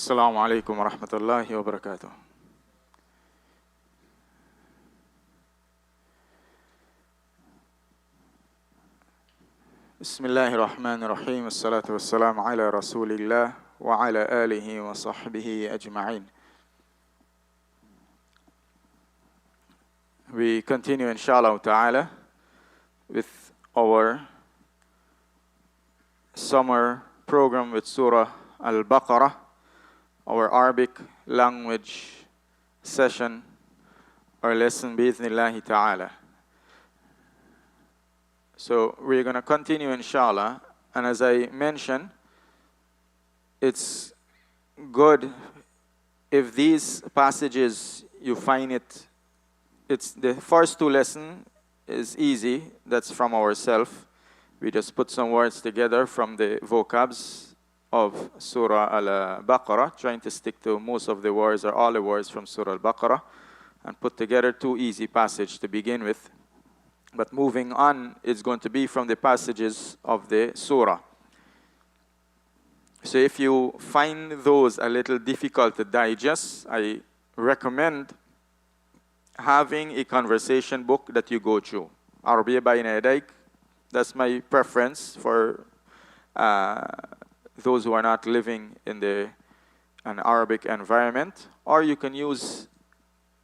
السلام عليكم ورحمة الله وبركاته. بسم الله الرحمن الرحيم والصلاة والسلام على رسول الله وعلى آله وصحبه أجمعين. We continue inshallah ta'ala with our summer program with Surah Al-Baqarah, our Arabic language session or lesson bi'ithnillahi ta'ala. So we're going to continue inshallah, and as I mentioned, it's good if these passages you find it's the first two lessons is easy, that's from ourselves. We just put some words together from the vocabs of Surah Al-Baqarah, trying to stick to most of the words or all the words from Surah Al-Baqarah, and put together two easy passages to begin with. But moving on, it's going to be from the passages of the surah. So if you find those a little difficult to digest, I recommend having a conversation book that you go through. Arabiya Bayna Yadayk, that's my preference for those who are not living in an Arabic environment. Or you can use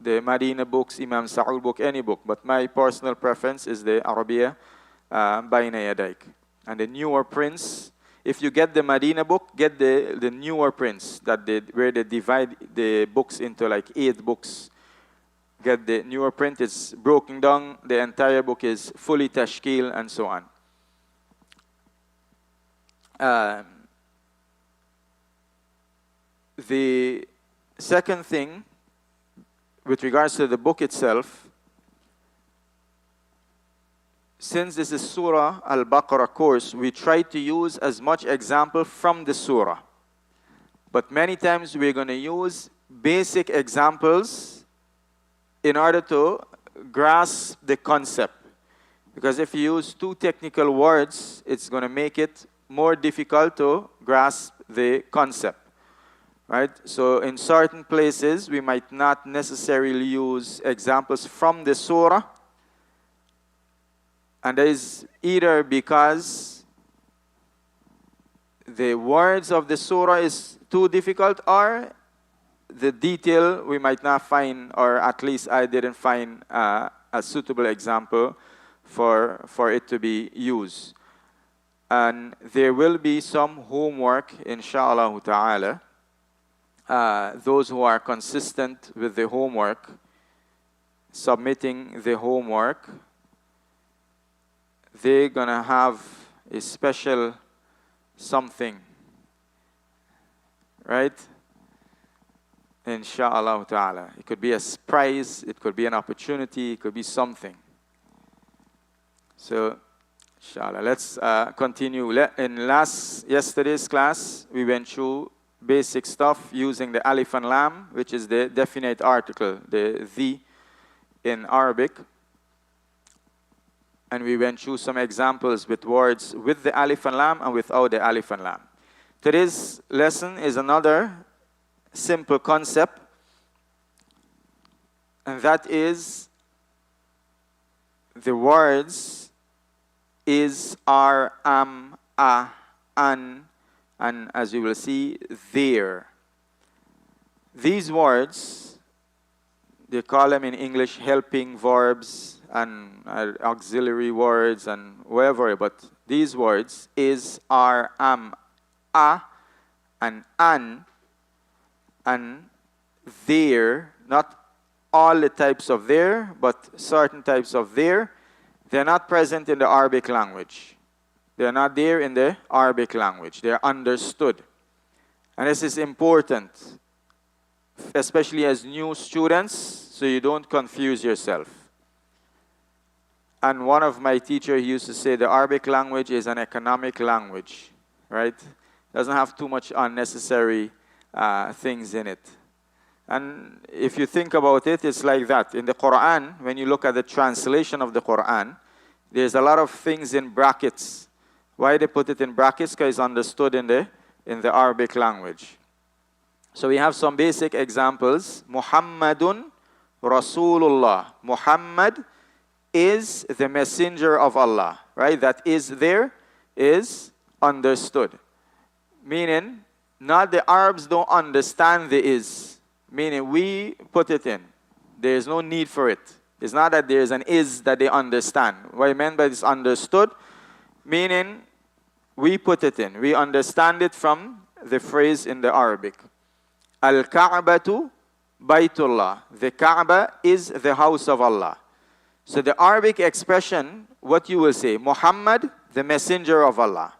the Medina books, Imam Sa'ul book, any book. But my personal preference is the Arabiya Bayna Yadayk. And the newer prints, if you get the Medina book, get the newer prints where they divide the books into like 8 books. Get the newer print, it's broken down, the entire book is fully tashkil and so on. The second thing, with regards to the book itself, since this is Surah Al-Baqarah course, we try to use as much example from the surah. But many times we're going to use basic examples in order to grasp the concept. Because if you use too technical words, it's going to make it more difficult to grasp the concept. Right? So in certain places, we might not necessarily use examples from the surah. And that is either because the words of the surah is too difficult, or the detail we might not find, or at least I didn't find a suitable example for it to be used. And there will be some homework, inshallah ta'ala. Those who are consistent with the homework, submitting the homework, they're going to have a special something, right? Inshallah ta'ala. It could be a prize, it could be an opportunity, it could be something. So, inshallah, let's continue. In yesterday's class, we went through basic stuff using the alif and lam, which is the definite article, the in Arabic. And we went through some examples with words with the alif and lam and without the alif and lam. Today's lesson is another simple concept, and that is the words is, are, am, a, an, and as you will see, there. These words, they call them in English helping verbs and auxiliary words and whatever, but these words, is, are, am, a, and an, and there, not all the types of there, but certain types of there, they're not present in the Arabic language. They're not there in the Arabic language. They're understood. And this is important, especially as new students, so you don't confuse yourself. And one of my teachers used to say the Arabic language is an economic language, right? Doesn't have too much unnecessary things in it. And if you think about it, it's like that. In the Quran, when you look at the translation of the Quran, there's a lot of things in brackets. Why they put it in brackets? Because it's understood in the Arabic language. So we have some basic examples. Muhammadun Rasulullah. Muhammad is the messenger of Allah. Right? That is there is understood. Meaning, not the Arabs don't understand the is. Meaning, we put it in. There is no need for it. It's not that there is an is that they understand. What I meant by this understood, meaning, we put it in. We understand it from the phrase in the Arabic. Al-Ka'batu Baytullah. The Kaaba is the house of Allah. So the Arabic expression, what you will say, Muhammad, the messenger of Allah.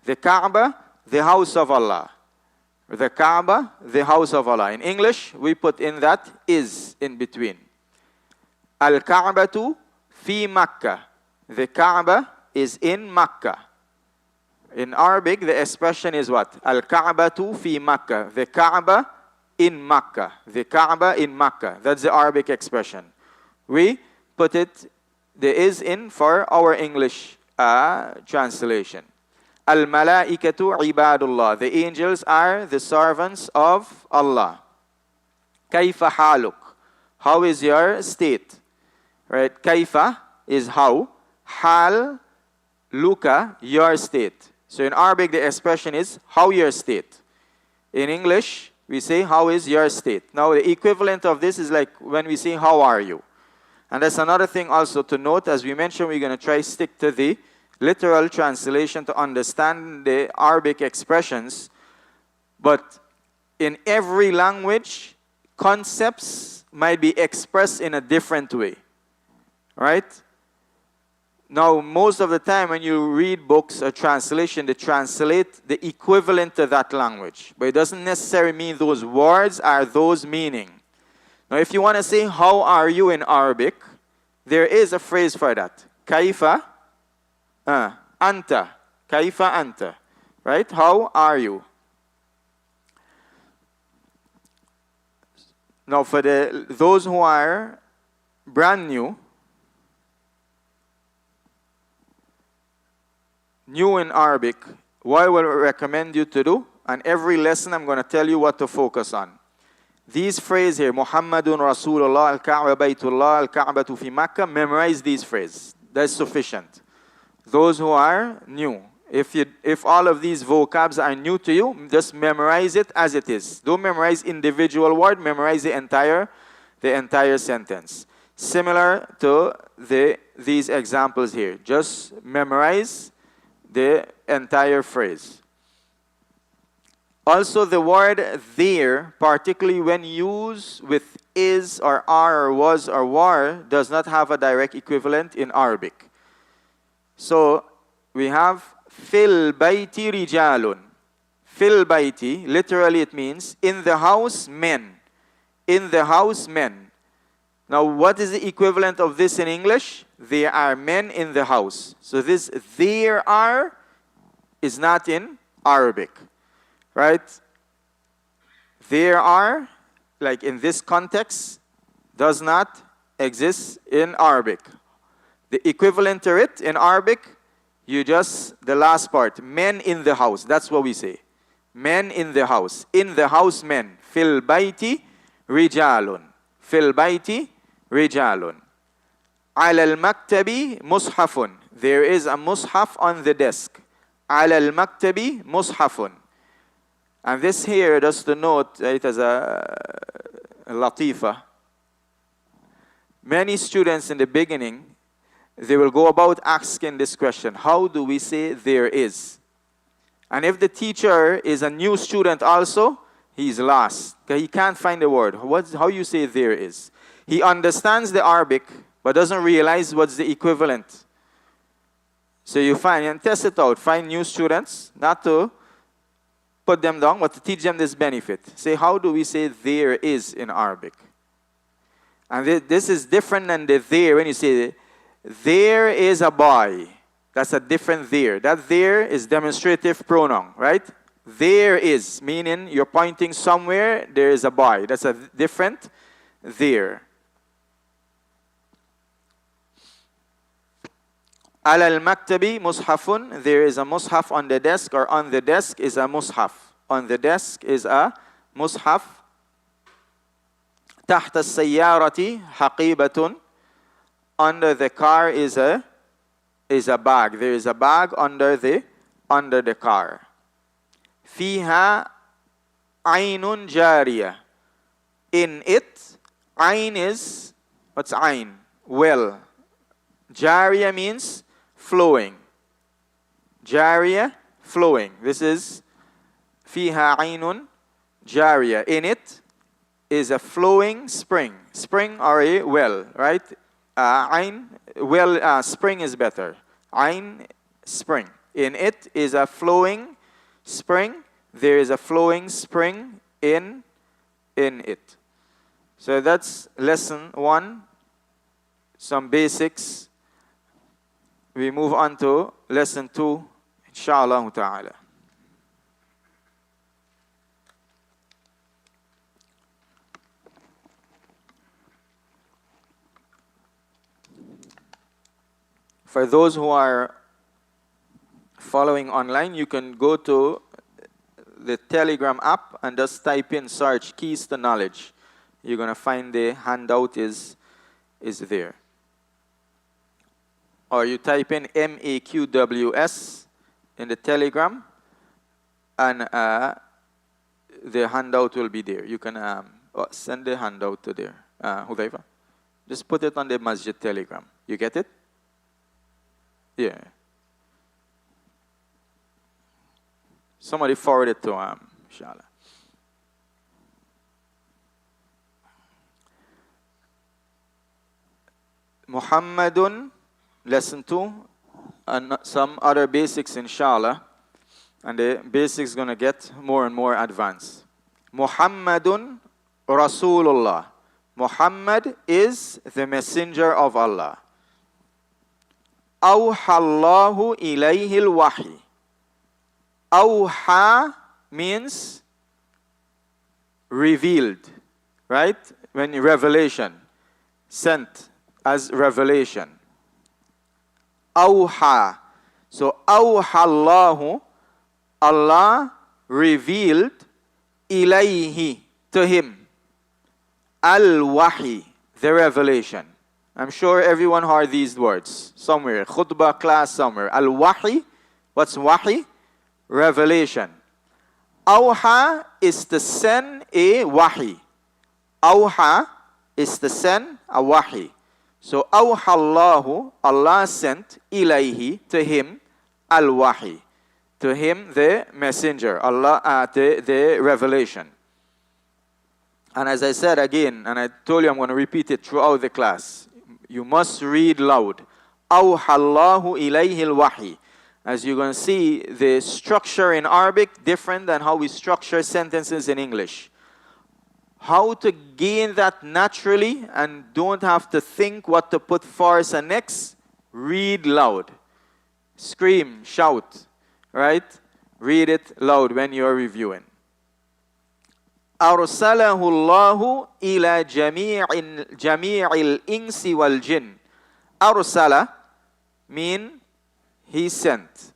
The Kaaba, the house of Allah. The Kaaba, the house of Allah. In English, we put in that is in between. Al-Ka'batu fi Makkah. The Kaaba is in Makkah. In Arabic, the expression is what? Al-Ka'batu fi Makkah. The Kaaba in Makkah. The Kaaba in Makkah. That's the Arabic expression. We put it, the is in for our English translation. Al-Malaikatu ibadullah. The angels are the servants of Allah. Kaifa haluk. How is your state? Right? Kaifa is how. Hal, luka, your state. So in Arabic, the expression is how your state. In English, we say how is your state. Now the equivalent of this is like when we say how are you. And that's another thing also to note. As we mentioned, we're going to try stick to the literal translation to understand the Arabic expressions. But in every language, concepts might be expressed in a different way. Right? Now, most of the time when you read books or translation, they translate the equivalent to that language. But it doesn't necessarily mean those words are those meaning. Now, if you want to say, how are you in Arabic, there is a phrase for that. Kaifa anta. Kaifa anta. Right? How are you? Now, for those who are brand new in Arabic, what I will recommend you to do, and every lesson I'm going to tell you what to focus on. These phrases here, Muhammadun Rasulullah, Al-Ka'ba Baytullah, Al-Ka'batu fi Makkah, memorize these phrases. That's sufficient. Those who are new, if all of these vocabs are new to you, just memorize it as it is. Don't memorize individual word, memorize the entire sentence. Similar to these examples here. Just memorize the entire phrase. Also, the word there, particularly when used with is or are or was or were, does not have a direct equivalent in Arabic. So, we have fil bayti rijalun. Fil bayti, literally it means in the house men. In the house men. Now, what is the equivalent of this in English? There are men in the house. So this there are is not in Arabic. Right? There are, like in this context, does not exist in Arabic. The equivalent to it in Arabic, the last part, men in the house. That's what we say. Men in the house. In the house men. Fil bayti rijalun. Fil bayti rijalun. Ala al-maktabi mushafun. There is a mushaf on the desk. Ala al-maktabi mushafun. And this here, just to note, it as a latifa. Many students in the beginning, they will go about asking this question, how do we say there is? And if the teacher is a new student also, he's lost. Because he can't find the word. How you say there is? He understands the Arabic, but doesn't realize what's the equivalent. So you find, and test it out. Find new students, not to put them down, but to teach them this benefit. Say, how do we say there is in Arabic? And this is different than the there. When you say, there is a boy. That's a different there. That there is demonstrative pronoun, right? There is, meaning you're pointing somewhere, there is a boy. That's a different there. Ala al-maktabi mushafun. There is a mushaf on the desk, or on the desk is a mushaf. On the desk is a مصحف. تحت السيارة حقيبة. Under the car is a bag. There is a bag under the car. فيها عين جارية. In it, عين is, what's عين? Well. جارية means flowing. جارية, flowing. This is فيها عين جارية. In it is a flowing spring. Spring or a well, right? عين, well, spring is better. عين, spring. In it is a flowing spring. There is a flowing spring in it. So that's lesson 1. Some basics. We move on to lesson 2, inshallah ta'ala. For those who are following online, you can go to the Telegram app and just type in search keys to knowledge. You're going to find the handout is there. Or you type in MAQWS in the Telegram and the handout will be there. You can send the handout to there. Hudayfa, just put it on the Masjid Telegram. You get it? Yeah. Somebody forward it to inshallah. Muhammadun, lesson 2, and some other basics inshallah. And the basics going to get more and more advanced. Muhammadun Rasulullah. Muhammad is the messenger of Allah. Awhallahu ilayhi al-wahi. Awha means revealed, right? When revelation, sent as revelation. Awha. So awhallahu, Allah revealed ilayhi, to him, al-wahi, the revelation. I'm sure everyone heard these words somewhere. Khutbah class somewhere. Al-wahi. What's wahi? Revelation. Awha is to send a wahi. Awha is to send a wahi. So awhallahu, Allah sent ilayhi, to him, al-wahi, to him the messenger, Allah, the revelation. And as I said again, and I told you I'm going to repeat it throughout the class, you must read loud. Awhallahu ilayhi al-wahi. As you're going to see, the structure in Arabic different than how we structure sentences in English. How to gain that naturally and don't have to think what to put first and next, read loud. Scream, shout, right? Read it loud when you're reviewing. أرسله الله إلى جميع الإنس والجن. أرسل mean he sent.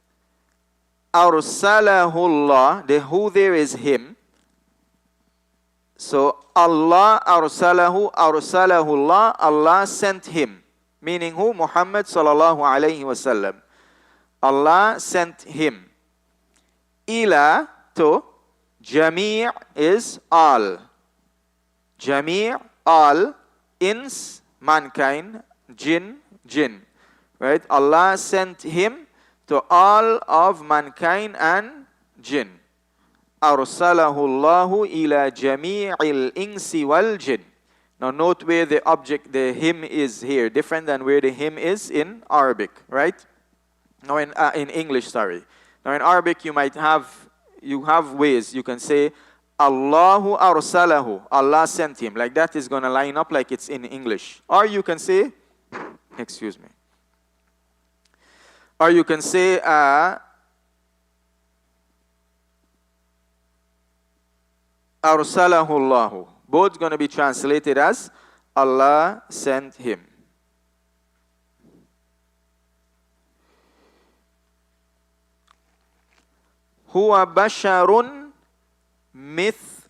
أرسله الله, the who there is him. So Allah أرسله الله, Allah sent him. Meaning who? Muhammad sallallahu alayhi wasallam. Allah sent him. Ila, to. Jami' is all. Jami' all. Ins, mankind. Jinn, jinn. Right? Allah sent him to all of mankind and jinn. أرسله الله إلى جميع الإنس والجن. Now note where the object, the him is here, different than where the him is in Arabic, right? Now in English, sorry. Now in Arabic you have ways. You can say Allahu arsalahu, Allah sent him. Like that is going to line up like it's in English. Or you can say, excuse me. Or you can say Arsalahu Allahu. Both going to be translated as Allah sent him. Huwa basharun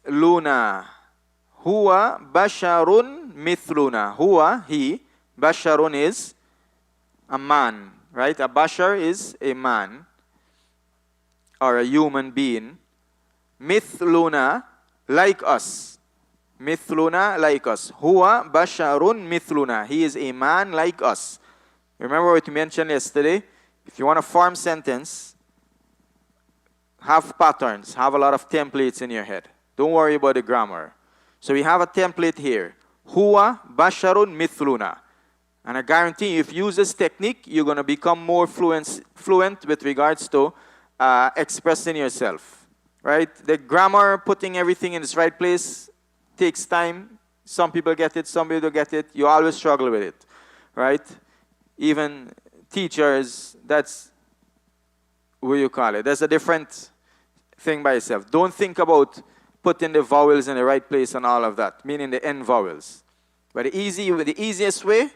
mithluna. Huwa basharun mithluna. Huwa, he. Basharun is a man, right? A bashar is a man or a human being. Mithluna, like us. Mithluna, like us. Huwa basharun mithluna. He is a man like us. Remember what we mentioned yesterday? If you want to form sentence, have patterns, have a lot of templates in your head. Don't worry about the grammar. So we have a template here. Huwa basharun mithluna. And I guarantee you, if you use this technique, you're going to become more fluent with regards to expressing yourself. Right? The grammar, putting everything in its right place, takes time. Some people get it, some people don't get it. You always struggle with it. Right? Even teachers, that's what you call it. There's a different thing by itself. Don't think about putting the vowels in the right place and all of that, meaning the end vowels. But the easiest way,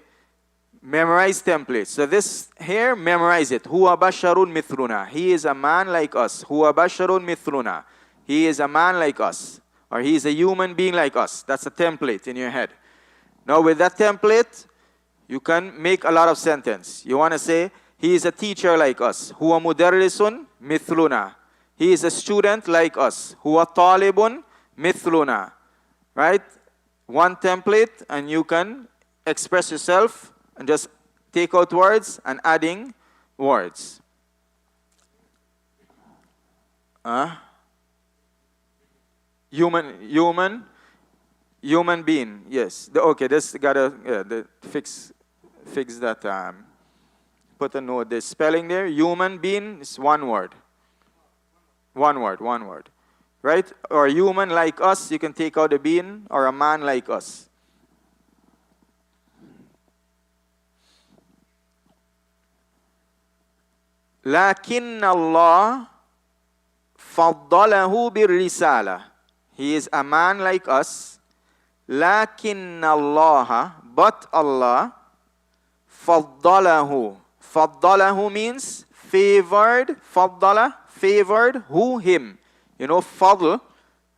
memorize templates. So this here, memorize it. Huwa basharun mithluna. He is a man like us. Huwa basharun mithluna. He is a man like us. Or he is a human being like us. That's a template in your head. Now with that template, you can make a lot of sentences. You want to say, he is a teacher like us. Huwa mudarrisun mithluna. He is a student like us. Huwa talibun mithluna. Right? One template and you can express yourself and just take out words and adding words. Human being. Yes. Okay, this gotta fix that. Put a note. The spelling there. Human being is one word. One word. Right? Or human like us, you can take out the being, or a man like us. لكن الله فضله بالرسالة. He is a man like us. لكن الله, but Allah, فضله. فضله means favored. فضل, favored. Who? Him. You know, fadl,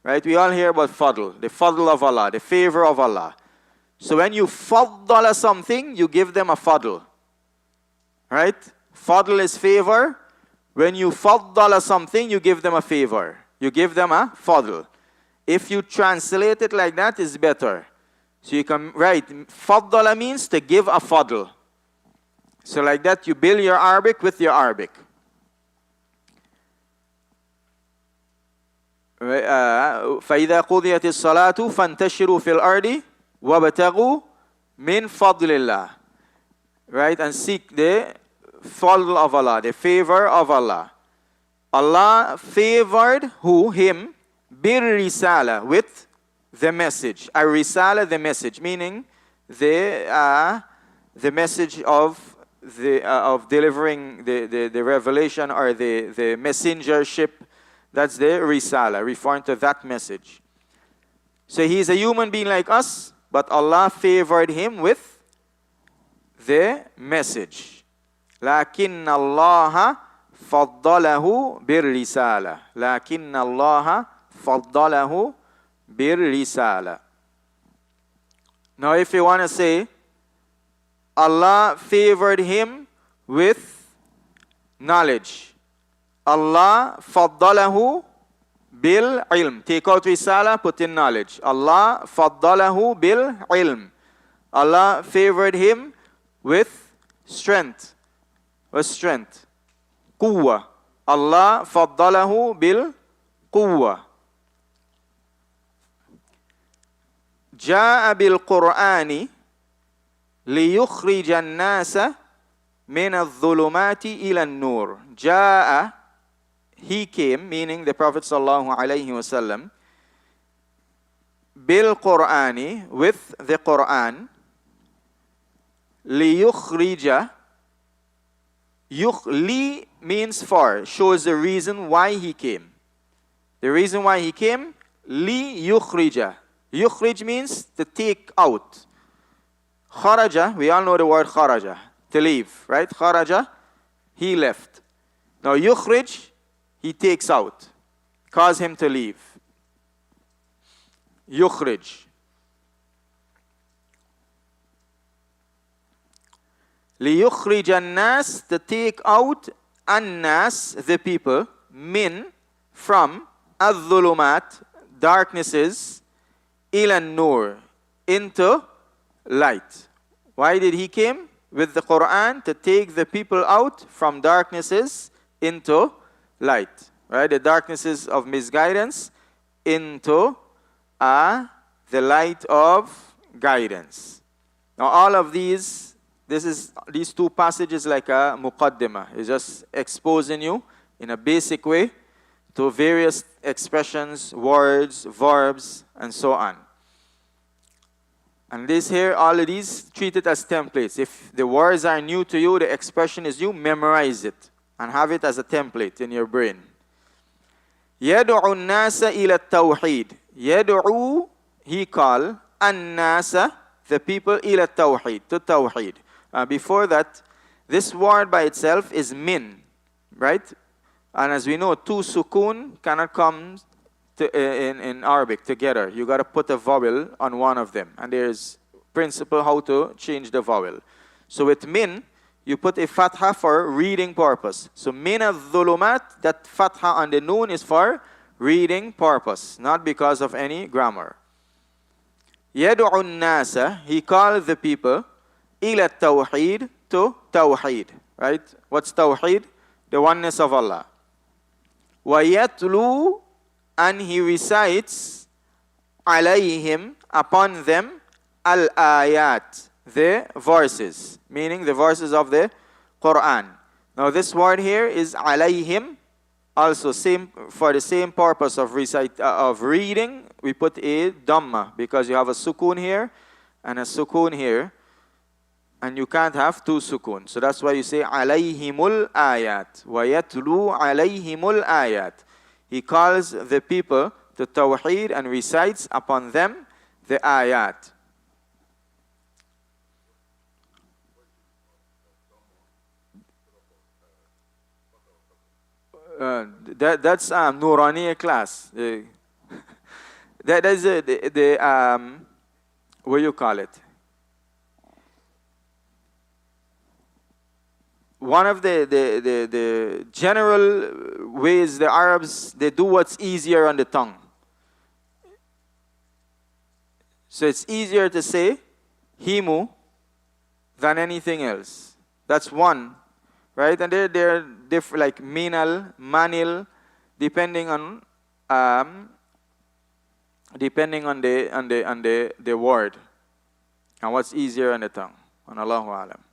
right? We all hear about fadl, the fadl of Allah, the favor of Allah. So when you faddala something, you give them a fadl. Right? Fadl is favor. When you faddala something, you give them a favor. You give them a fadl. If you translate it like that, it's better. So you can write, faddala means to give a fadl. So like that, you build your Arabic with your Arabic. فإذا قضيت الصلاة فانتشروا في الأرض وابتغوا من فضل الله. Right? And seek the fadl of Allah, the favor of Allah. Allah favored who? Him. Bir risala, with the message. A risala, the message, meaning the message of delivering the revelation or the messengership. That's the risala, referring to that message. So he is a human being like us, but Allah favored him with the message. لكن الله فضله بالرسالة. لكن الله فضله بالرسالة. Now if you want to say, Allah favored him with knowledge. Allah faddalahu bil ilm. Take out risala, put in knowledge. Allah faddalahu bil ilm. Allah favored him with strength. With strength. Quwwa. Allah faddalahu bil quwwa. Ja'a bil Qur'ani liyukhrija an-nasa min adh-dhulumati ila an-nur. Ja'a, he came, meaning the Prophet sallallahu alaihi wasallam, bil Qur'ani, with the Qur'an, liyukhrija. Li means for, shows the reason why he came. The reason why he came, li yukhrija. Yukhrij means to take out. Kharaja, we all know the word kharaja, to leave, right? Kharaja, he left. Now yukhrij, he takes out, cause him to leave. يخرج. ليخرج الناس, to take out الناس, the people, من, from, الظلمات, darknesses, إلى النور, into light. Why did he came with the Quran? To take the people out from darknesses into light. Right? The darknesses of misguidance into the light of guidance. Now all of these two passages like a muqaddimah. It's just exposing you in a basic way to various expressions, words, verbs, and so on. And this here, all of these, treat it as templates. If the words are new to you, the expression is new, memorize it and have it as a template in your brain. يَدْعُ النَّاسَ إِلَى التَّوْحِيدِ. يَدْعُ, he call, النَّاسَ, the people, إِلَى التَّوْحِيدِ, to tawheed. Before that, this word by itself is min, right? And as we know, two sukun cannot come in Arabic together. You got to put a vowel on one of them. And there's principle how to change the vowel. So with min, you put a fatha for reading purpose. So min al-dhulumat, that fatha on the noon is for reading purpose, not because of any grammar. يَدْعُ النَّاسَ, he called the people, إِلَى التَّوْحِيدِ, to tawheed. Right? What's tawheed? The oneness of Allah. وَيَتْلُو, and he recites عَلَيْهِمْ, upon them, al-ayat, the verses, meaning the verses of the Quran. Now this word here is alayhim, also same for the same purpose of reading. We put a dhamma because you have a sukun here and a sukun here, and you can't have two sukun. So that's why you say alayhimul ayat, wa yatlu alayhimul ayat. He calls the people to tawheed and recites upon them the ayat. That's Nuraniya class. That is the what do you call it? One of the general ways the Arabs, they do what's easier on the tongue. So it's easier to say himu than anything else. That's one. Right? And they're different, like minal, manil, depending on the word and what's easier on the tongue. And Allahu alam.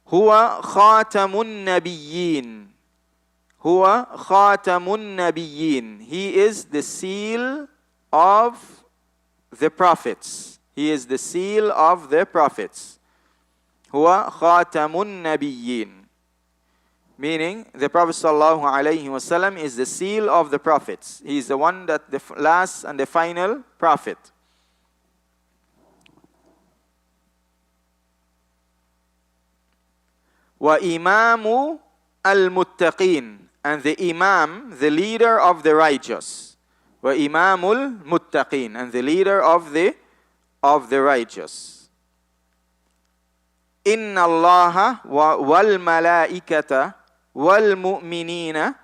Huwa khatamun nabiyyin. Huwa khatamun nabiyyin. He is the seal of the prophets. He is the seal of the prophets. Huwa khatamun nabiyyin. Meaning, the Prophet ﷺ is the seal of the prophets. He is the one that the last and the final prophet. Wa imamu al-muttaqin, and the imam, the leader of the righteous. Wa imamul muttaqin, and the leader of the righteous. Inna Allah wal malaikata وَالْمُؤْمِنِينَ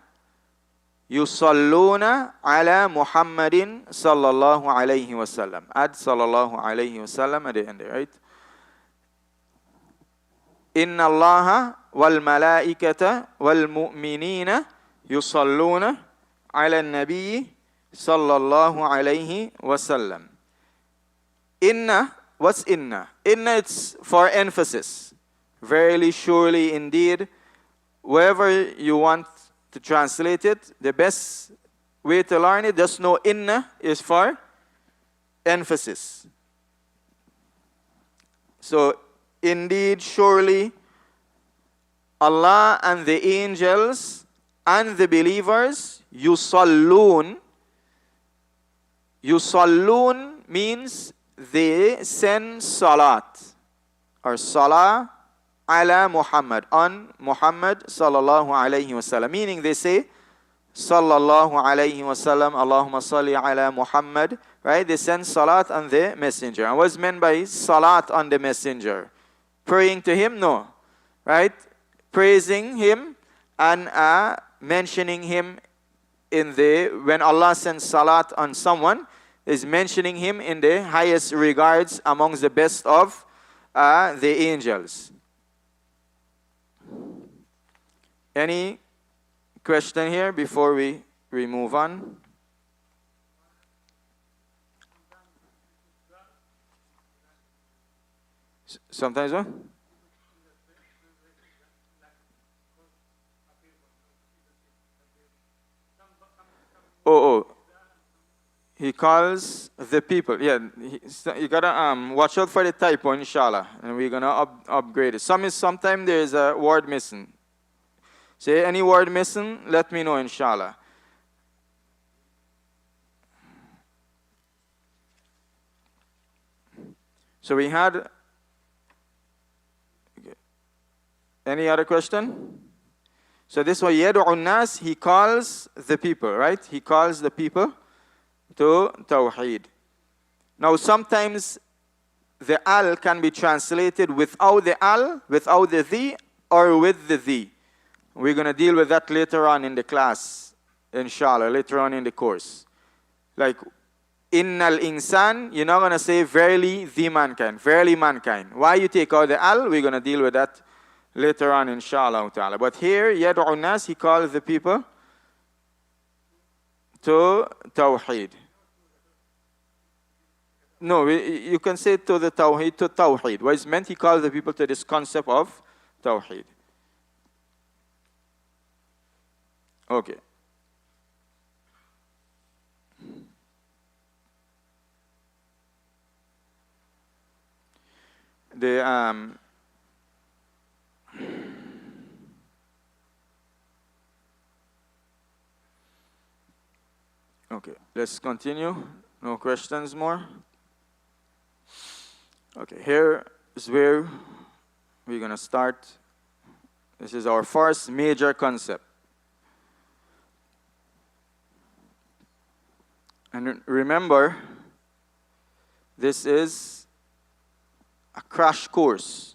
يُصَلُّونَ عَلَى مُحَمَّدٍ صَلَّى اللَّهُ عَلَيْهِ وَسَلَّمَ. Add صَلَّى اللَّهُ عَلَيْهِ وَسَلَّمَ at the end, right? إِنَّ اللَّهَ وَالْمَلَائِكَةَ وَالْمُؤْمِنِينَ يُصَلُّونَ عَلَى النَّبِيِّ صَلَّى اللَّهُ عَلَيْهِ وَسَلَّمَ. Inna, what's inna? Inna, it's for emphasis. Verily, surely, indeed. Wherever you want to translate it, the best way to learn it, just know inna is for emphasis. So, indeed, surely, Allah and the angels and the believers, yusallun. Yusallun means they send salat or salah ala Muhammad, on Muhammad sallallahu alayhi wasallam. Meaning they say sallallahu alayhi wasallam, Allahumma salli ala Muhammad, right? They send salat on the messenger. And what's meant by salat on the messenger? Praying to him? No. Right? Praising him and mentioning him in the, when Allah sends salat on someone, is mentioning him in the highest regards amongst the best of the angels. Any question here before we move on? Sometimes what? Oh. He calls the people. Yeah, you gotta watch out for the typo, inshallah, and we're gonna upgrade it. Sometimes there's a word missing. Say any word missing, let me know, inshallah. So we had. Any other question? So this one, yad'u nas, he calls the people, right? He calls the people to Tawheed. Now sometimes the al can be translated without the al, without the the, or with the the. We're going to deal with that later on in the class, inshallah, later on in the course. Like, innal insan, you're not going to say verily the mankind, verily mankind. Why you take out the al? We're going to deal with that later on, inshallah ta'ala. But here, yad'u nas, he calls the people to Tawheed. No, you can say to the Tawheed, to Tawheed. What is meant, he calls the people to this concept of Tawheed. Okay. Okay, let's continue. No questions more? Okay, here is where we're going to start. This is our first major concept. And remember, this is a crash course,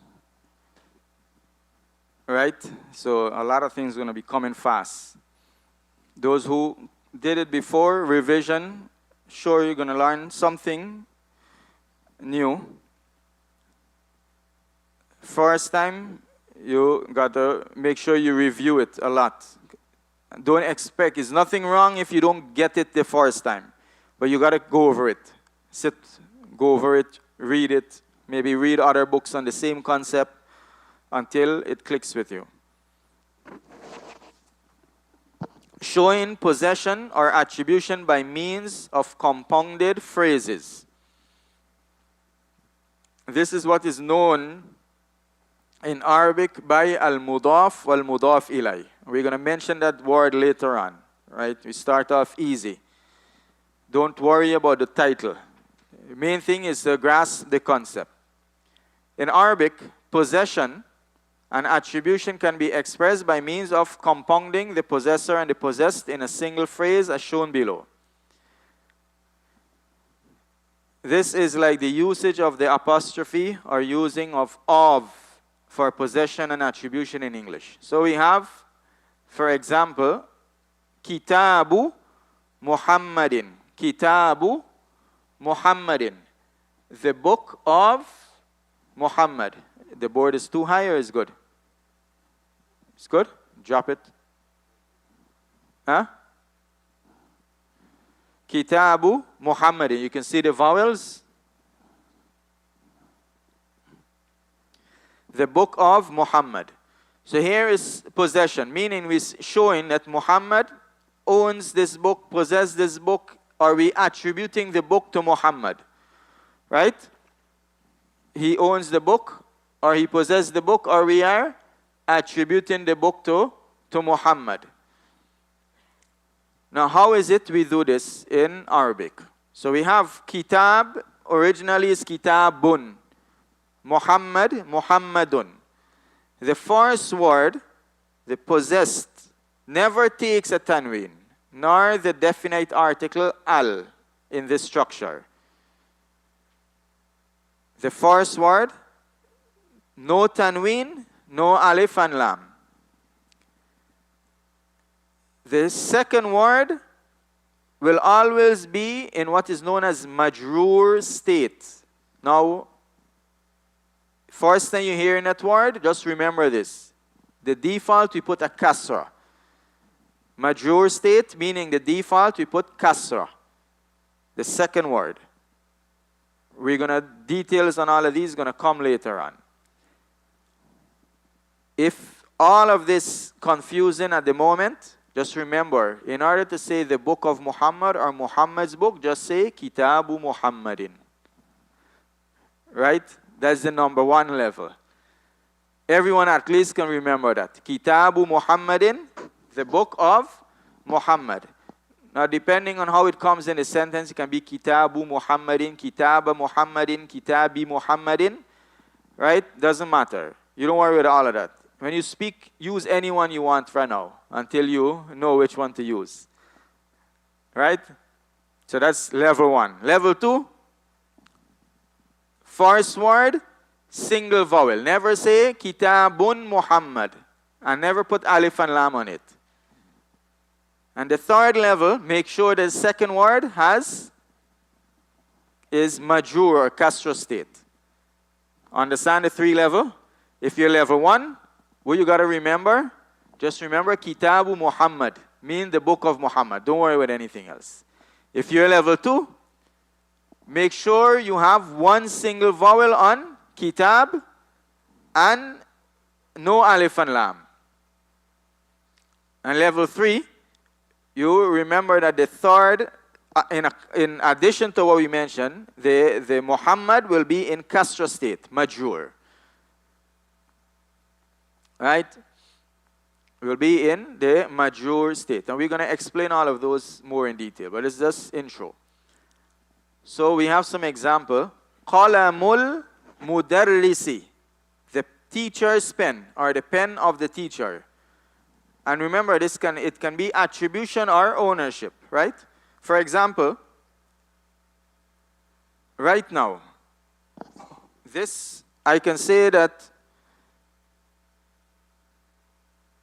right? So a lot of things are going to be coming fast. Those who did it before, revision, sure you're going to learn something new. First time, you got to make sure you review it a lot. Don't expect, there's nothing wrong if you don't get it the first time. But you got to go over it. Sit, go over it, read it, maybe read other books on the same concept until it clicks with you. Showing possession or attribution by means of compounded phrases. This is what is known in Arabic by al-mudaf wal-mudaf ilay. We're going to mention that word later on, right? We start off easy. Don't worry about the title. The main thing is to grasp the concept. In Arabic, possession and attribution can be expressed by means of compounding the possessor and the possessed in a single phrase as shown below. This is like the usage of the apostrophe or using of for possession and attribution in English. So we have, for example, Kitabu Muhammadin. Kitabu Muhammadin. The book of Muhammad. The board is too high or is good? It's good? Drop it. Huh? Kitabu Muhammadin. You can see the vowels. The book of Muhammad. So here is possession, meaning we're showing that Muhammad owns this book, possesses this book, or we attributing the book to Muhammad. Right? He owns the book, or he possesses the book, or we are attributing the book to Muhammad. Now, how is it we do this in Arabic? So we have kitab, originally is kitabun. Muhammad, Muhammadun. The first word, the possessed, never takes a tanween. nor the definite article al in this structure. The first word, no tanween, no alif and lam. The second word will always be in what is known as majroor state. Now, first thing you hear in that word, just remember this. The default, we put a kasra. Majroor state, meaning the default, we put kasra. The second word. We're going to, details on all of these going to come later on. If all of this confusing at the moment, just remember, in order to say the book of Muhammad or Muhammad's book, just say Kitabu Muhammadin. Right? That's the number one level. Everyone at least can remember that. Kitabu Muhammadin, the book of Muhammad. Now, depending on how it comes in the sentence, it can be Kitabu Muhammadin, Kitaba Muhammadin, Kitabi Muhammadin. Right? Doesn't matter. You don't worry with all of that. When you speak, use anyone you want for now until you know which one to use. Right? So that's level one. Level two, first word, single vowel. Never say Kitabun Muhammad and never put alif and lam on it. And the third level, make sure the second word is majroor or kasra state. Understand the three level? If you're level one, what you got to remember? Just remember Kitabu Muhammad, mean the book of Muhammad. Don't worry with anything else. If you're level two, make sure you have one single vowel on Kitab and no alif and lam. And level three, you remember that the third, in addition to what we mentioned, the Muhammad will be in kasra state, majroor. Right? Will be in the majroor state. And we're going to explain all of those more in detail, but it's just intro. So we have some example. Qalamul mudarrisi, the teacher's pen, or the pen of the teacher. And remember, it can be attribution or ownership, right? For example, right now, I can say that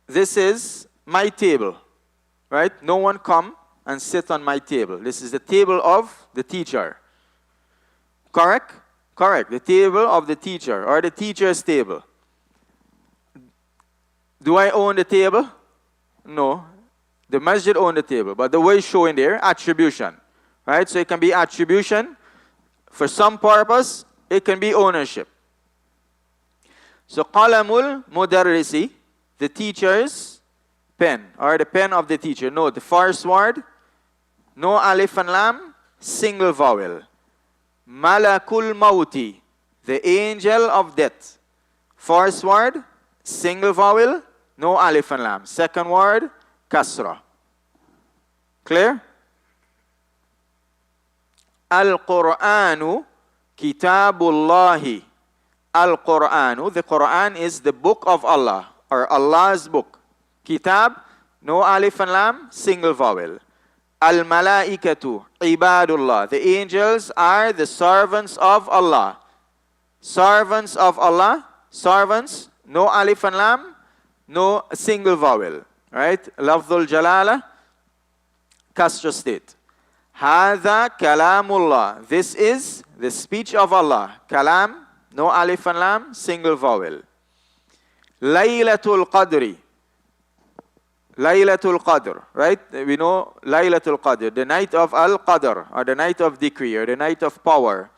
this is my table, right? No one come and sit on my table. This is the table of the teacher. Correct? Correct. The table of the teacher, or the teacher's table. Do I own the table? No. The masjid own the table. But the way showing there, attribution. Right? So it can be attribution. For some purpose, it can be ownership. So qalamul mudarrisi, the teacher's pen, or the pen of the teacher. No, the first word, no alif and lam, single vowel. Malakul mauti, the angel of death. First word, single vowel, no alif and lam. Second word, kasra. Clear? Al-Qur'anu kitabullahi. Al-Qur'anu, the Qur'an is the book of Allah, or Allah's book. Kitab, no alif and lam, single vowel. Al-Malaikatu, ibadullah. The angels are the servants of Allah. Servants of Allah, servants, no alif and lam, no single vowel. Right? Lafdhul jalala, kasra state. Hadha kalamullah. This is the speech of Allah. Kalam, no alif and lam, single vowel. Laylatul Qadri. Laylatul Qadr, right? We know Laylatul Qadr, the night of Al-Qadr, or the night of decree, or the night of power.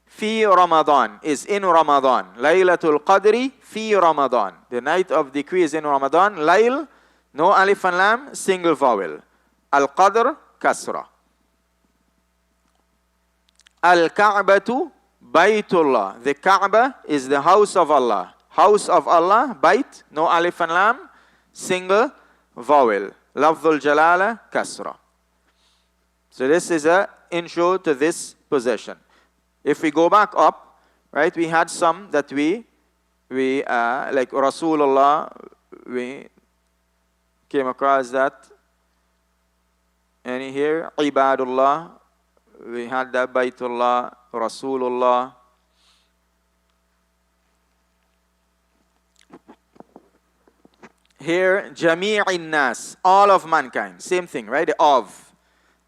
Fi Ramadan is in Ramadan. Laylatul Qadri fi Ramadan. The night of decree is in Ramadan. Layl, no alif and lam, single vowel. Al-Qadr, kasra. Al-Ka'batu, Baytullah. The Kaaba is the house of Allah. House of Allah, Bayt, no alif and lam, single vowel. Lafdhul jalala, kasra. So this is an intro to this possession. If we go back up, right, we had some that we like Rasulullah, we came across that. Any here? Ibadullah. We had that Baytullah, Rasulullah. Here, Jami'in Nas, all of mankind. Same thing, right? The of.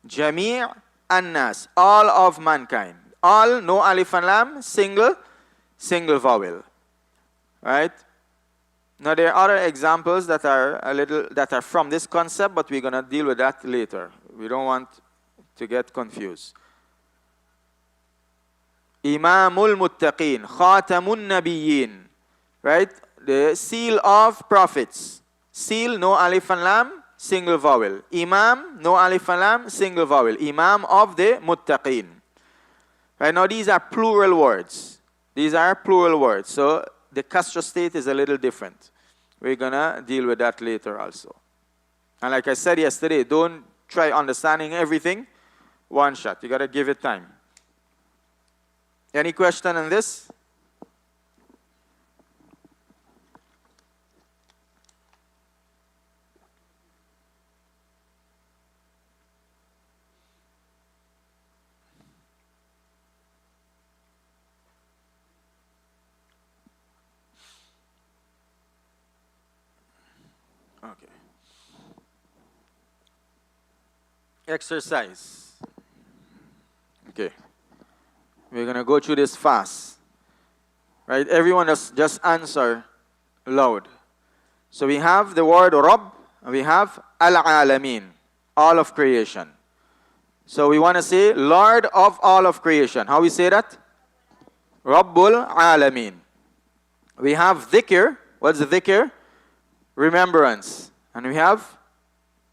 Jami' and Nas, all of mankind. All, no alif and lam, single vowel. Right? Now there are other examples that are from this concept, but we're gonna deal with that later. We don't want to get confused. Imamul Muttaqin, Khatamun Nabiyyin. Right? The seal of prophets. Seal, no alif and lam, single vowel. Imam, no alif and lam, single vowel. Imam of the Muttaqin. Right now, these are plural words. These are plural words. So the Castro state is a little different. We're going to deal with that later also. And like I said yesterday, don't try understanding everything one shot. You got to give it time. Any question on this? Okay. Exercise. Okay. We're going to go through this fast. Right? Everyone just answer loud. So we have the word Rabb, and we have Al-Alamin, all of creation. So we want to say Lord of all of creation. How we say that? Rabbul Alamin. We have dhikr. What's the dhikr? Remembrance. And we have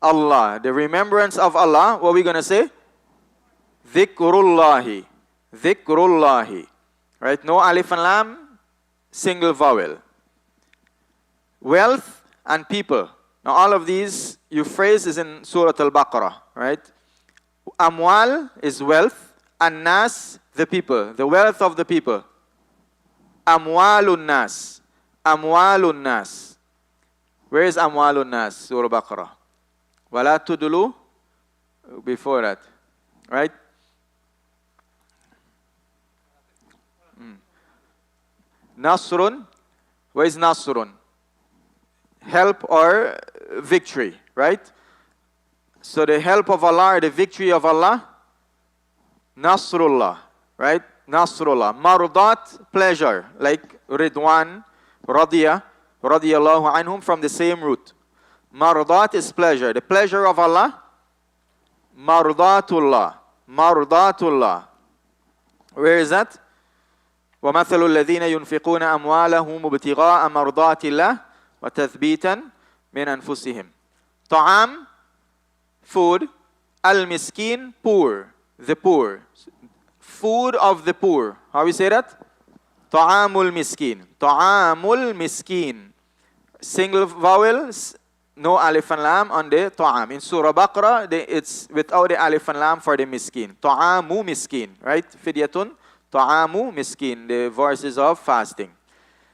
Allah. The remembrance of Allah. What are we going to say? Dhikrullahi. Dhikrullahi. Right? No alif and lam. Single vowel. Wealth and people. Now all of these, phrase is in Surah Al-Baqarah. Right? Amwal is wealth. And nas, the people. The wealth of the people. Amwalun nas. Amwalun nas. Where is Amwalun Nas? Surah Al-Baqarah. Wala tudulu. Before that. Right? Nasrun. Where is Nasrun? Help or victory. Right? So the help of Allah, the victory of Allah. Nasrullah. Right? Nasrullah. Marudat, pleasure. Like Ridwan, Radiya. Radiyallahu anhum, from the same root. Mardat is pleasure. The pleasure of Allah. Mardatullah. Mardatullah. Where is that? وَمَثَلُ الَّذِينَ يُنْفِقُونَ أَمْوَالَهُمْ ابْتِغَاءَ مَرْضَاتِ اللَّهِ وَتَثْبِيتًا مِنْ أَنفُسِهِمْ. Ta'am, food. Al-miskin, poor. The poor. Food of the poor. How we say that? Ta'amul miskin. Ta'amul miskin. Single vowels, no alif and lam on the ta'am. In Surah Baqarah, it's without the alif and lam for the miskin. Ta'amu miskin, right? Fidyatun, ta'amu miskin, the verses of fasting.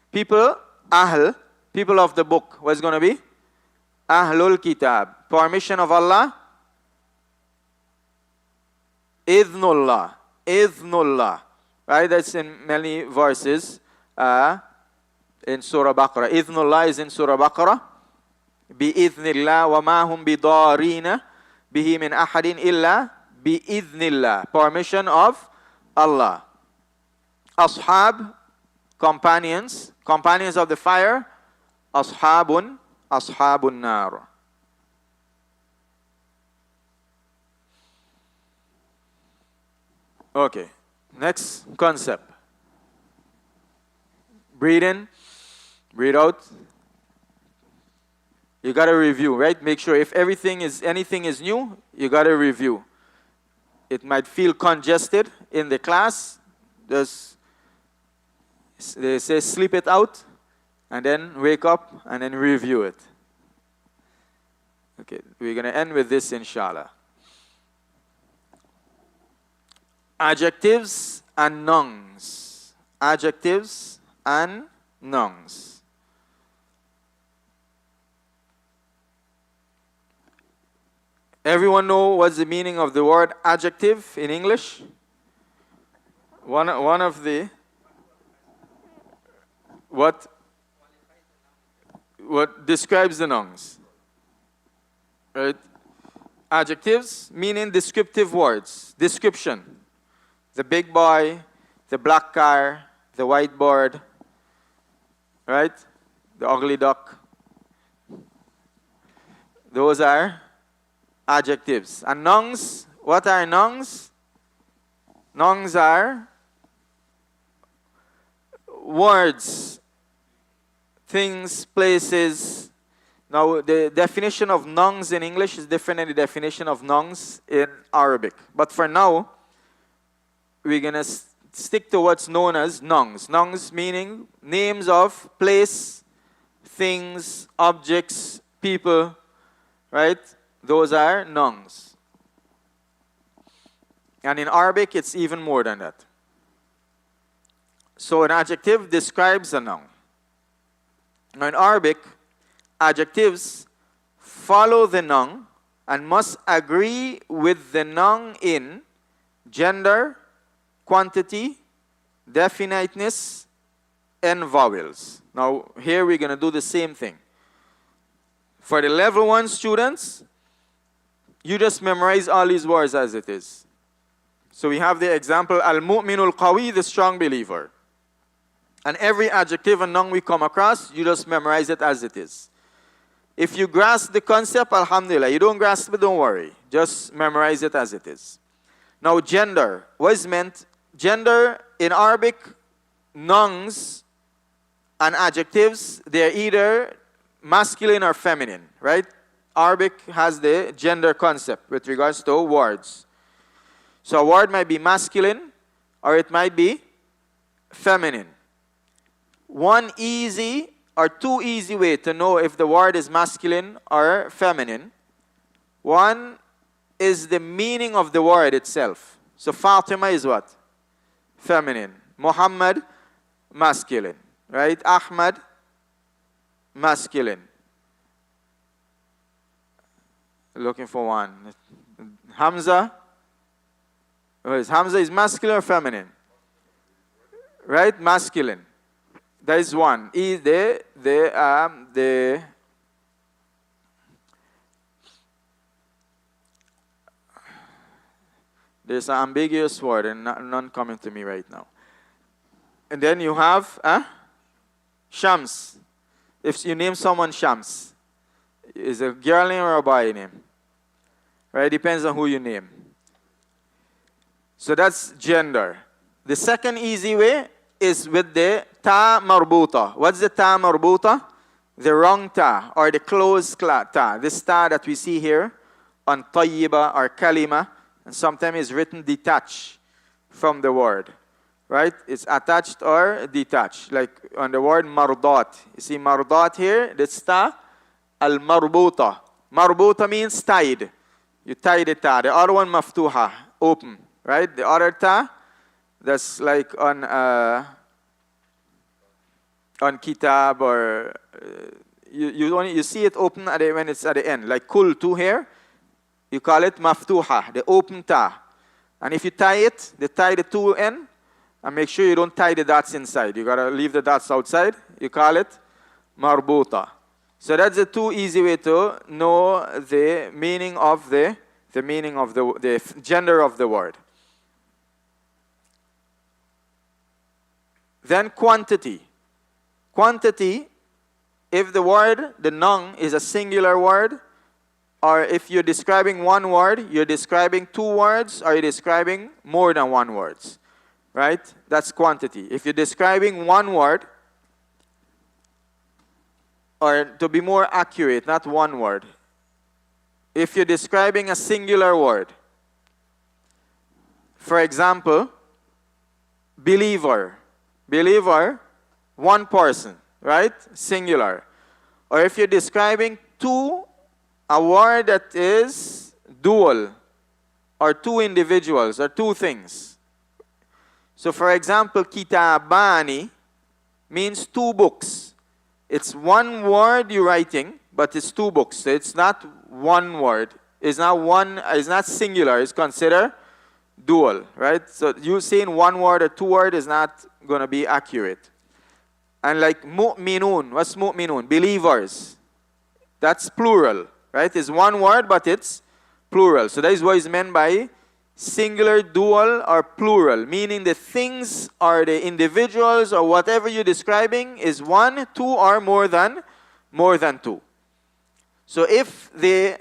People, ahl, people of the book. What's going to be? Ahlul kitab. Permission of Allah. Idhnullah. Idhnullah. Right? That's in many verses. In Surah Baqarah. Idhnullah is in Surah Baqarah. Bi-idhnillah wa ma hum bidarina bihi min ahadin illa bi-idhnillah. Permission of Allah. Ashab, companions. Companions of the fire. Ashabun nar. Okay. Next concept. Breathe in. Breathe out. You got to review, right? Make sure if anything is new, you got to review. It might feel congested in the class. Just, they say sleep it out, and then wake up, and then review it. Okay, we're going to end with this, inshallah. Adjectives and nouns. Adjectives and nouns. Everyone know what's the meaning of the word adjective in English? One of the what describes the nouns, right? Adjectives meaning descriptive words, description. The big boy, the black car, the whiteboard, right? The ugly duck. Those are adjectives. And nouns, what are nouns? Nouns are words, things, places. Now, the definition of nouns in English is different than the definition of nouns in Arabic. But for now, we're going to stick to what's known as nouns. Nouns meaning names of place, things, objects, people, right? Those are nouns. And in Arabic, it's even more than that. So an adjective describes a noun. Now in Arabic, adjectives follow the noun and must agree with the noun in gender, quantity, definiteness, and vowels. Now here we're going to do the same thing. For the level 1 students, you just memorize all these words as it is. So we have the example, al-mu'minul qawi, the strong believer. And every adjective and noun we come across, you just memorize it as it is. If you grasp the concept, alhamdulillah. You don't grasp it, don't worry. Just memorize it as it is. Now, gender. What is meant? Gender in Arabic, nouns and adjectives, they're either masculine or feminine, right? Arabic has the gender concept with regards to words. So a word might be masculine or it might be feminine. One easy or two easy way to know if the word is masculine or feminine. One is the meaning of the word itself. So Fatima is what? Feminine. Muhammad, masculine. Right? Ahmad, masculine. Looking for one. Hamza. Hamza is masculine or feminine? Right? Masculine. That is one. There's an ambiguous word and none coming to me right now. And then you have Shams. If you name someone Shams, is it a girl name or a boy name? Right? Depends on who you name. So that's gender. The second easy way is with the ta marbuta. What's the ta marbuta? The wrong ta or the closed ta. This ta that we see here on tayyiba or kalima, and sometimes is written detached from the word. Right? It's attached or detached. Like on the word mardat. You see mardat here? This ta al marbuta. Marbuta means tied. You tie the ta. The other one maftuha, open. Right? The other ta, that's like on kitab or you see it open when it's at the end. Like kul tu here, you call it maftuha, the open ta. And if you tie it, tie the two end, and make sure you don't tie the dots inside. You gotta leave the dots outside. You call it marbuta. So that's the two easy way to know the meaning of the gender of the word. Then quantity. Quantity, if the word, the noun, is a singular word, or if you're describing one word, you're describing two words, or you're describing more than one words. Right? That's quantity. If you're describing one word, or to be more accurate, not one word. If you're describing a singular word, for example, believer. Believer, one person, right? Singular. Or if you're describing a word that is dual, or two individuals, or two things. So for example, kitabani means two books. It's one word you're writing, but it's two books. So it's not one word. It's not one, it's not singular, it's considered dual, right? So you saying one word or two word is not going to be accurate. And like mu'minun, what's mu'minun? Believers. That's plural, right? It's one word, but it's plural. So that is what is meant by singular, dual, or plural, meaning the things or the individuals or whatever you're describing is one, two, or more than two. So if the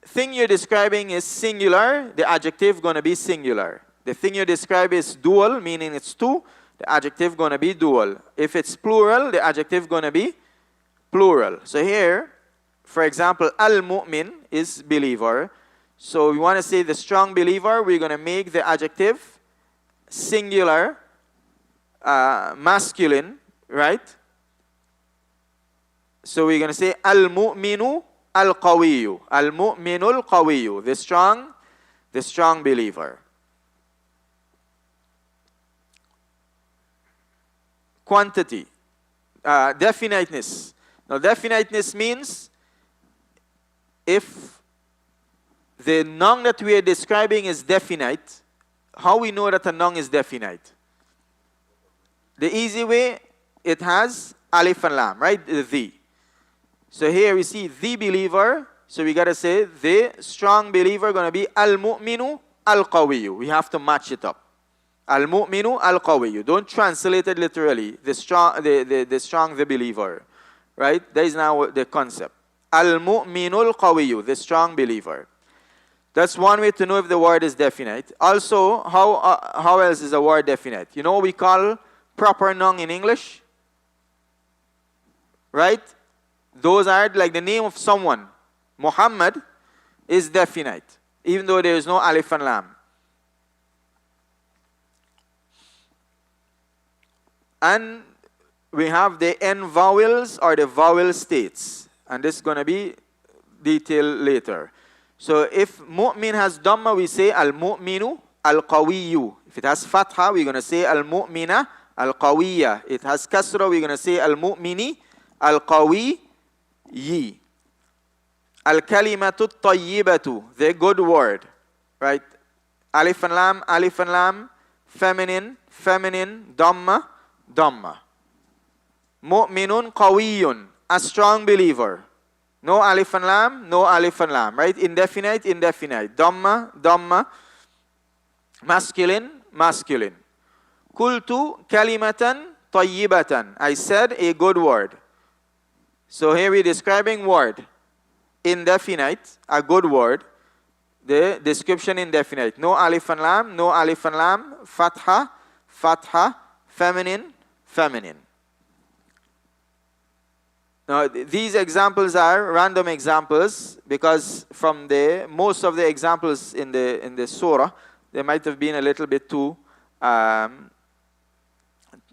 thing you're describing is singular, the adjective going to be singular. The thing you describe is dual, meaning it's two, the adjective going to be dual. If it's plural, the adjective going to be plural. So here, for example, al-mu'min is believer. So we want to say the strong believer, we're going to make the adjective singular, masculine, right? So we're going to say al-mu'minu al-qawiyu. Al-mu'minu al-qawiyu. The strong believer. Quantity. Definiteness. Now, definiteness means if the noun that we are describing is definite, how we know that a noun is definite? The easy way, it has alif and lam, right? The. So here we see the believer. So we got to say the strong believer going to be al-mu'minu al-qawiyu. We have to match it up. Al-mu'minu al-qawiyu. Don't translate it literally. The strong, the believer. Right? That is now the concept. Al-mu'minu al-qawiyu. The strong believer. That's one way to know if the word is definite. Also, how else is a word definite? You know what we call proper noun in English? Right? Those are like the name of someone. Muhammad is definite, even though there is no alif and lam. And we have the end vowels or the vowel states. And this is going to be detailed later. So if mu'min has dhamma, we say al-mu'minu al-qawiyu. If it has fatha, we're going to say al-mu'mina al-qawiyya. It has kasra, we're going to say al-mu'mini al-qawiyyi. Al-kalimatu tayyibatu, the good word. Right? Alif and lam, feminine, dhamma, dhamma. Mu'minun qawiyun, a strong believer. No alif and lam, right? Indefinite, dhamma, masculine. Kultu kalimatan tayyibatan, I said a good word. So here we're describing word. Indefinite, a good word. The description indefinite. No alif and lam, fatha, feminine. Now, these examples are random examples because from most of the examples in the surah, they might have been a little bit too,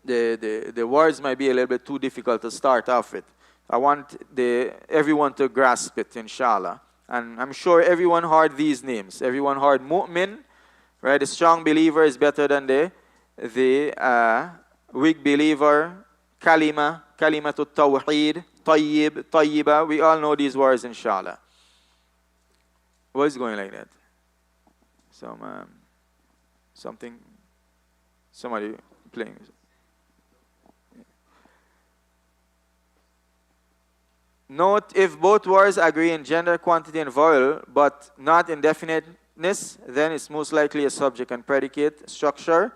the words might be a little bit too difficult to start off with. I want everyone to grasp it, inshallah. And I'm sure everyone heard these names. Everyone heard mu'min, right? The strong believer is better than the weak believer. Kalimatu tawheed, tayyib, tayyiba. We all know these words, inshallah. What is going like that? Somebody playing. Note, if both words agree in gender, quantity, and vowel, but not in definiteness, then it's most likely a subject and predicate structure.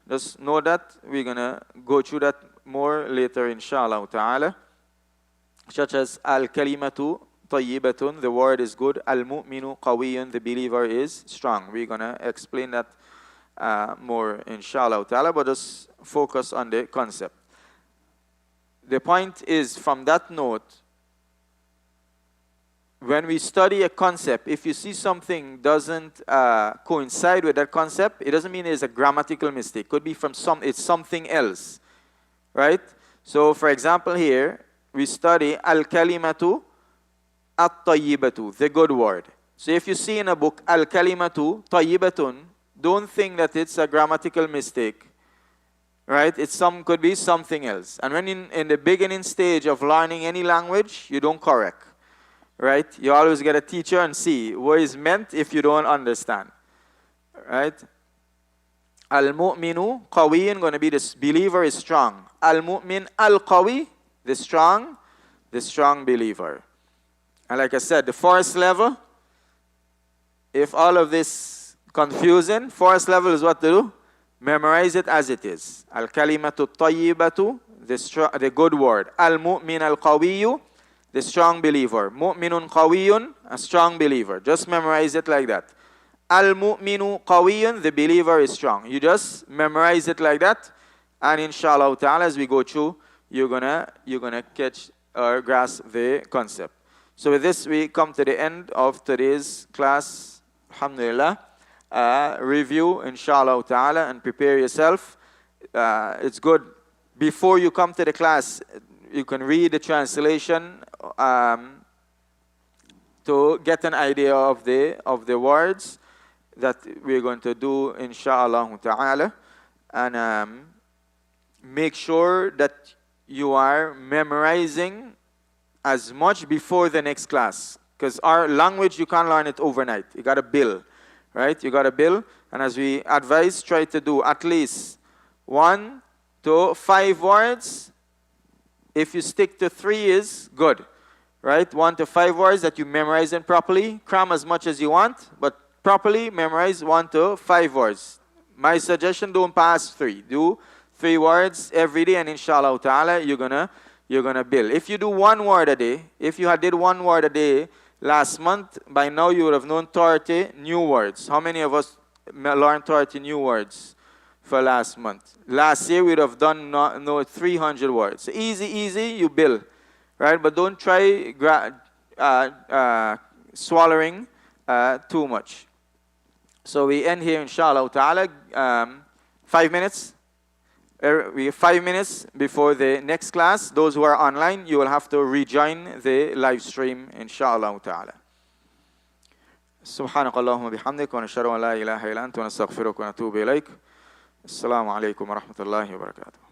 Just know that. We're going to go through that more later, inshallah ta'ala. Such as al-kalimatu tayyibatun, the word is good. Al-mu'minu qawiyun, the believer is strong. We're going to explain that more, inshallah ta'ala, but just focus on the concept. The point is, from that note, when we study a concept, if you see something doesn't coincide with that concept, it doesn't mean it's a grammatical mistake. It could be it's something else, right? So, for example, here we study al-kalimatu at-tayyibatu, the good word. So, if you see in a book al-kalimatu tayyibatun, don't think that it's a grammatical mistake, right? Could be something else. And when in the beginning stage of learning any language, you don't correct. right? You always get a teacher and see what is meant if you don't understand, right? Al-mu'minu qawiyun, going to be this believer is strong. Al-mu'min al-qawi, the strong believer. And like I said, the first level, if all of this confusing, first level is what to do? Memorize it as it is. Al-kalimatu tayyibatu, the good word. Al-mu'min al-qawiyu, the strong believer. Mu'minun qawiyun, a strong believer. Just memorize it like that. Al-mu'minu qawiyun, the believer is strong. You just memorize it like that, and inshallah ta'ala, as we go through, you're gonna catch or grasp the concept. So with this, we come to the end of today's class. Alhamdulillah. Review, inshallah ta'ala, and prepare yourself. It's good. Before you come to the class, you can read the translation to get an idea of the words that we're going to do, inshallah ta'ala. And make sure that you are memorizing as much before the next class. Because our language, you can't learn it overnight. You got to build, right? You got to build. And as we advise, try to do at least 1 to 5 words. If you stick to 3 is good, right? 1 to 5 words that you memorize them properly. Cram as much as you want, but properly memorize 1 to 5 words. My suggestion, don't pass 3. Do 3 words every day, and inshallah ta'ala, you're gonna build. If you do 1 word a day, if you had did 1 word a day last month, by now you would have known 30 new words. How many of us learned 30 new words for last month? Last year we would have done 300 words. So easy, you build, right? But don't try swallowing too much. So we end here, inshallah ta'ala. 5 minutes. We have 5 minutes before the next class. Those who are online, you will have to rejoin the live stream, inshallah ta'ala. سبحانك اللهم وبحمدك ونشهد أن لا إله إلا أنت ونستغفرك ونتوب إليك. السلام عليكم ورحمة الله وبركاته.